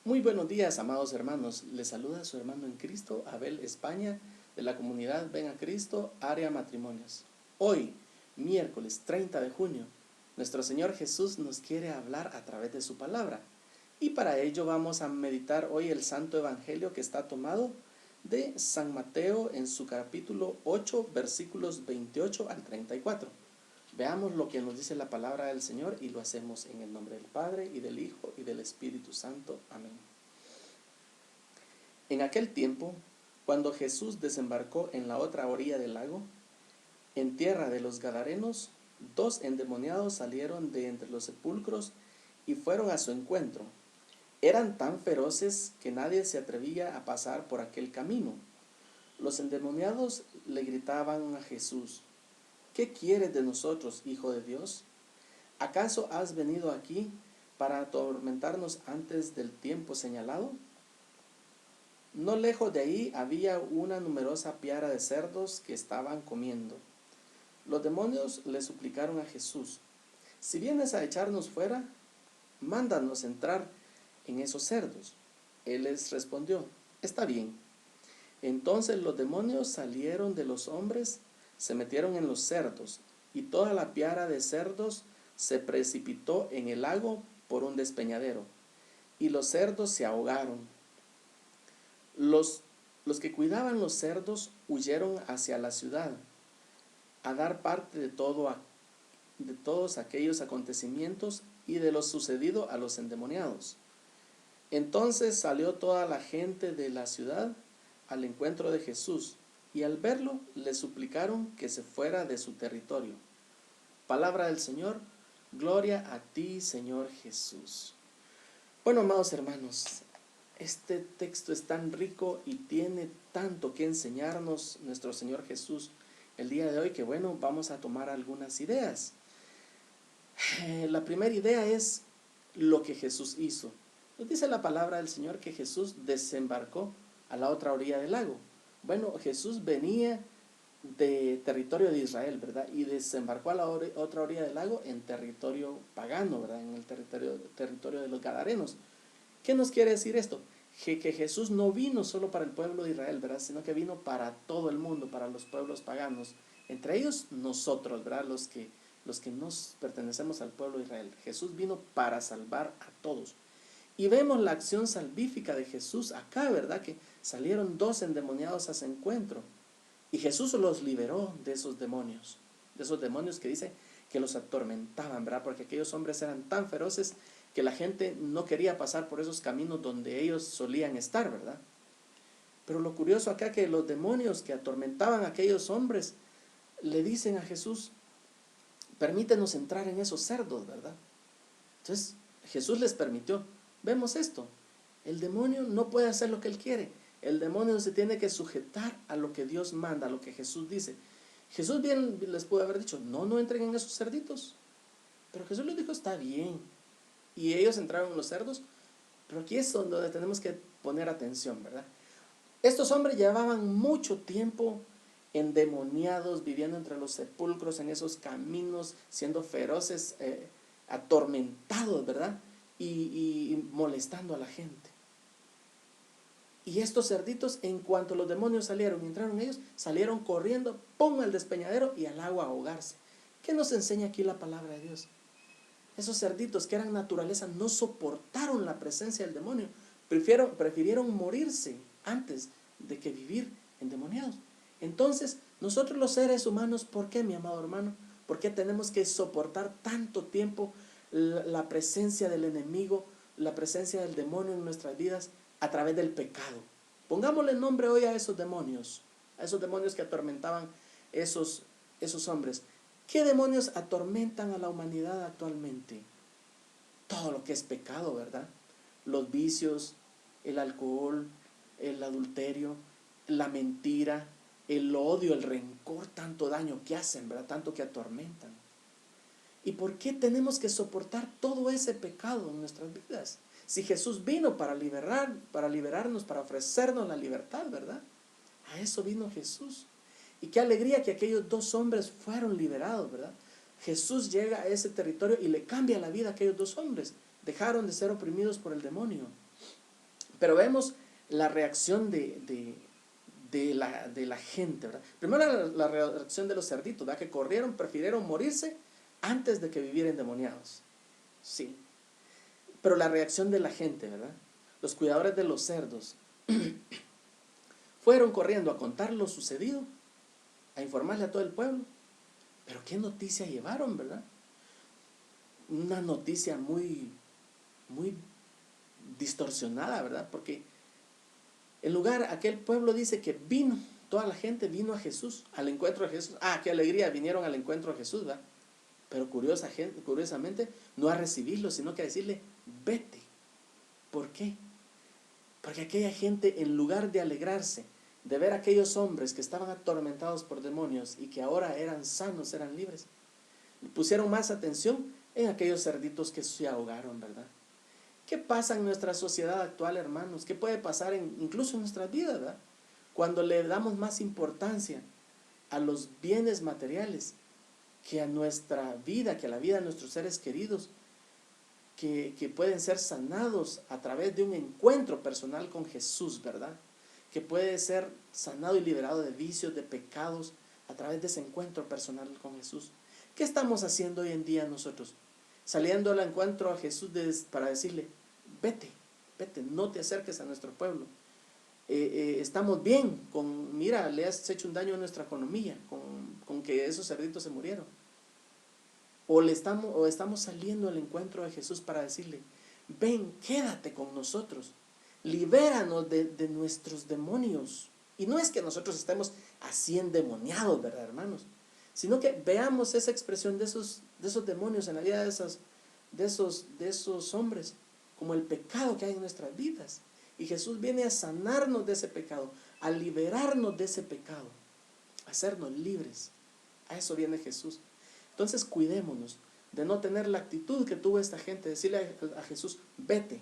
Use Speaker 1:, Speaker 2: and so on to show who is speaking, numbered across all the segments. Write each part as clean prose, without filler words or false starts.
Speaker 1: Muy buenos días, amados hermanos. Les saluda su hermano en Cristo, Abel España, de la comunidad Ven a Cristo, área matrimonios. Hoy, miércoles 30 de junio, nuestro Señor Jesús nos quiere hablar a través de su palabra. Y para ello vamos a meditar hoy el Santo Evangelio que está tomado de San Mateo en su capítulo 8, versículos 28 al 34. Veamos lo que nos dice la palabra del Señor y lo hacemos en el nombre del Padre, y del Hijo, y del Espíritu Santo. Amén. En aquel tiempo, cuando Jesús desembarcó en la otra orilla del lago, en tierra de los Gadarenos, dos endemoniados salieron de entre los sepulcros y fueron a su encuentro. Eran tan feroces que nadie se atrevía a pasar por aquel camino. Los endemoniados le gritaban a Jesús: ¿Qué quieres de nosotros, Hijo de Dios? ¿Acaso has venido aquí para atormentarnos antes del tiempo señalado? No lejos de ahí había una numerosa piara de cerdos que estaban comiendo. Los demonios le suplicaron a Jesús: si vienes a echarnos fuera, mándanos entrar en esos cerdos. Él les respondió: está bien. Entonces los demonios salieron de los hombres, se metieron en los cerdos, y toda la piara de cerdos se precipitó en el lago por un despeñadero, y los cerdos se ahogaron. Los que cuidaban los cerdos huyeron hacia la ciudad, a dar parte de todos aquellos acontecimientos y de lo sucedido a los endemoniados. Entonces salió toda la gente de la ciudad al encuentro de Jesús, y al verlo le suplicaron que se fuera de su territorio. Palabra del Señor. Gloria a ti, Señor Jesús. Bueno, amados hermanos, este texto es tan rico y tiene tanto que enseñarnos nuestro Señor Jesús el día de hoy, que bueno, vamos a tomar algunas ideas. La primera idea es lo que Jesús hizo. Nos dice la palabra del Señor que Jesús desembarcó a la otra orilla del lago. Bueno, Jesús venía de territorio de Israel, ¿verdad? Y desembarcó a la otra orilla del lago en territorio pagano, ¿verdad? En el territorio de los Gadarenos. ¿Qué nos quiere decir esto? Que Jesús no vino solo para el pueblo de Israel, ¿verdad? Sino que vino para todo el mundo, para los pueblos paganos. Entre ellos nosotros, ¿verdad? Los que nos pertenecemos al pueblo de Israel. Jesús vino para salvar a todos. Y vemos la acción salvífica de Jesús acá, ¿verdad? Que salieron dos endemoniados a su encuentro. Y Jesús los liberó de esos demonios que dice que los atormentaban, ¿verdad? Porque aquellos hombres eran tan feroces que la gente no quería pasar por esos caminos donde ellos solían estar, ¿verdad? Pero lo curioso acá que los demonios que atormentaban a aquellos hombres le dicen a Jesús: permítenos entrar en esos cerdos, ¿verdad? Entonces Jesús les permitió. Vemos esto: el demonio no puede hacer lo que él quiere. El demonio se tiene que sujetar a lo que Dios manda, a lo que Jesús dice. Jesús bien les pudo haber dicho: no entren en esos cerditos. Pero Jesús les dijo: está bien. Y ellos entraron en los cerdos. Pero aquí es donde tenemos que poner atención, ¿verdad? Estos hombres llevaban mucho tiempo endemoniados, viviendo entre los sepulcros, en esos caminos, siendo feroces, atormentados, ¿verdad? Y molestando a la gente. Y estos cerditos, en cuanto los demonios salieron y entraron ellos, salieron corriendo, ¡pum!, al despeñadero y al agua a ahogarse. ¿Qué nos enseña aquí la palabra de Dios? Esos cerditos que eran naturaleza no soportaron la presencia del demonio. Prefirieron morirse antes de que vivir endemoniados. Entonces, nosotros los seres humanos, ¿por qué, mi amado hermano? ¿Por qué tenemos que soportar tanto tiempo la presencia del enemigo, la presencia del demonio en nuestras vidas a través del pecado? Pongámosle nombre hoy a esos demonios que atormentaban esos hombres. ¿Qué demonios atormentan a la humanidad actualmente? Todo lo que es pecado, ¿verdad? Los vicios, el alcohol, el adulterio, la mentira, el odio, el rencor, tanto daño que hacen, ¿verdad? Tanto que atormentan. ¿Y por qué tenemos que soportar todo ese pecado en nuestras vidas? Si Jesús vino para liberarnos, para ofrecernos la libertad, ¿verdad? A eso vino Jesús. Y qué alegría que aquellos dos hombres fueron liberados, ¿verdad? Jesús llega a ese territorio y le cambia la vida a aquellos dos hombres. Dejaron de ser oprimidos por el demonio. Pero vemos la reacción de la gente, ¿verdad? Primero la reacción de los cerditos, ¿verdad? Que corrieron, prefirieron morirse antes de que vivir endemoniados. Sí. Pero la reacción de la gente, ¿verdad? Los cuidadores de los cerdos fueron corriendo a contar lo sucedido, a informarle a todo el pueblo. Pero qué noticia llevaron, ¿verdad? Una noticia muy distorsionada, ¿verdad? Porque en lugar, aquel pueblo dice que vino, toda la gente vino a Jesús, al encuentro de Jesús. Ah, qué alegría, vinieron al encuentro de Jesús, ¿verdad? Pero curiosamente, no a recibirlo, sino que a decirle, vete. ¿Por qué? Porque aquella gente, en lugar de alegrarse, de ver a aquellos hombres que estaban atormentados por demonios y que ahora eran sanos, eran libres, pusieron más atención en aquellos cerditos que se ahogaron, ¿verdad? ¿Qué pasa en nuestra sociedad actual, hermanos? ¿Qué puede pasar incluso en nuestras vidas, ¿verdad? Cuando le damos más importancia a los bienes materiales que a nuestra vida, que a la vida de nuestros seres queridos, que pueden ser sanados a través de un encuentro personal con Jesús, ¿verdad? Que puede ser sanado y liberado de vicios, de pecados, a través de ese encuentro personal con Jesús. ¿Qué estamos haciendo hoy en día nosotros? Saliendo al encuentro a Jesús para decirle, vete, vete, no te acerques a nuestro pueblo. Estamos bien, mira, le has hecho un daño a nuestra economía, con que esos cerditos se murieron. O estamos saliendo al encuentro de Jesús para decirle, ven, quédate con nosotros, libéranos de nuestros demonios. Y no es que nosotros estemos así endemoniados, ¿verdad, hermanos? Sino que veamos esa expresión de esos demonios en la vida de esos hombres, como el pecado que hay en nuestras vidas. Y Jesús viene a sanarnos de ese pecado, a liberarnos de ese pecado, a hacernos libres. A eso viene Jesús. Entonces cuidémonos de no tener la actitud que tuvo esta gente, decirle a Jesús, vete,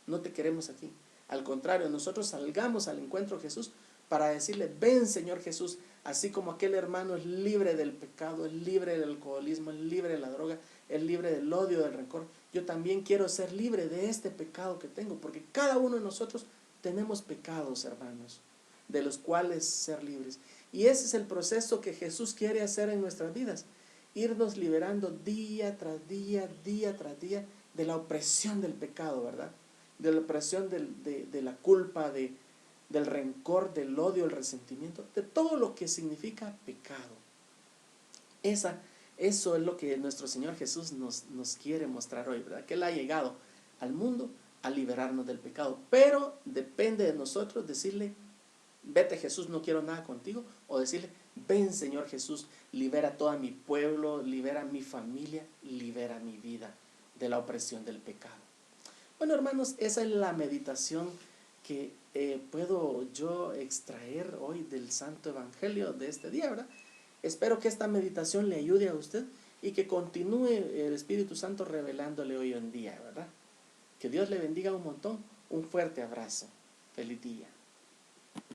Speaker 1: no te queremos aquí. Al contrario, nosotros salgamos al encuentro de Jesús para decirle, ven Señor Jesús, así como aquel hermano es libre del pecado, es libre del alcoholismo, es libre de la droga, es libre del odio, del rencor. Yo también quiero ser libre de este pecado que tengo, porque cada uno de nosotros tenemos pecados, hermanos, de los cuales ser libres. Y ese es el proceso que Jesús quiere hacer en nuestras vidas, irnos liberando día tras día, día tras día, de la opresión del pecado, ¿verdad? De la opresión de la culpa, del rencor, del odio, el resentimiento, de todo lo que significa pecado. Eso es lo que nuestro Señor Jesús nos quiere mostrar hoy, ¿verdad? Que Él ha llegado al mundo a liberarnos del pecado, pero depende de nosotros decirle, vete Jesús, no quiero nada contigo, o decirle, ven Señor Jesús, libera todo a mi pueblo, libera mi familia, libera mi vida de la opresión del pecado. Bueno, hermanos, esa es la meditación que puedo yo extraer hoy del Santo Evangelio de este día, ¿verdad? Espero que esta meditación le ayude a usted y que continúe el Espíritu Santo revelándole hoy en día, ¿verdad? Que Dios le bendiga un montón. Un fuerte abrazo. Feliz día.